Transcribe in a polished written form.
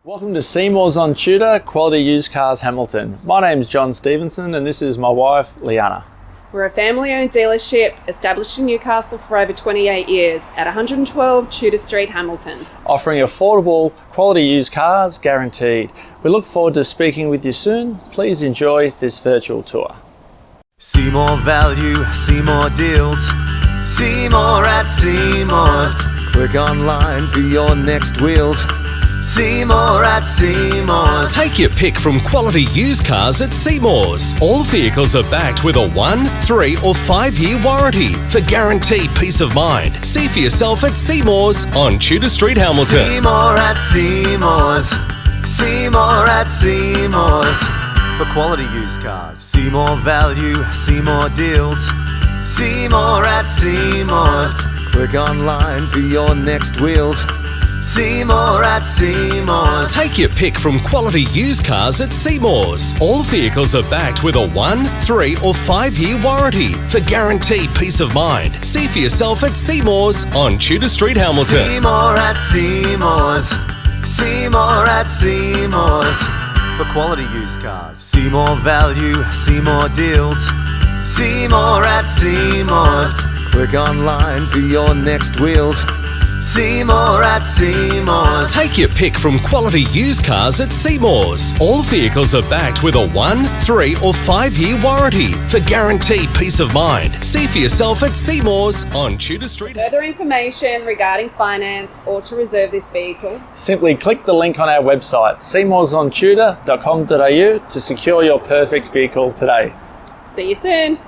Welcome to Seymour's on Tudor, Quality Used Cars Hamilton. My name's John Stevenson and this is my wife, Liana. We're a family-owned dealership established in Newcastle for over 28 years at 112 Tudor Street, Hamilton. Offering affordable, quality used cars guaranteed. We look forward to speaking with you soon. Please enjoy this virtual tour. See more value, see more deals. See more at Seymour's. Click online for your next wheels. See more at Seymour's. Take your pick from quality used cars at Seymour's. All vehicles are backed with a 1, 3 or 5 year warranty for guaranteed peace of mind. See for yourself at Seymour's on Tudor Street, Hamilton. See more at Seymour's. See more at Seymour's. For quality used cars. See more value, see more deals. See more at Seymour's. Click online for your next wheels. See more at Seymour's. Take your pick from quality used cars at Seymour's. All vehicles are backed with a 1, 3 or 5 year warranty for guaranteed peace of mind. See for yourself at Seymour's on Tudor Street, Hamilton. See more at Seymour's. See more at Seymour's. For quality used cars. See more value, see more deals. See more at Seymour's. Click online for your next wheels. See more at Seymour's. Take your pick from quality used cars at Seymour's. All vehicles are backed with a 1, 3 or 5 year warranty for guaranteed peace of mind. See for yourself at Seymour's on Tudor Street. Further information regarding finance or to reserve this vehicle, Simply click the link on our website, seymoursontudor.com.au, to secure your perfect vehicle today. see you soon.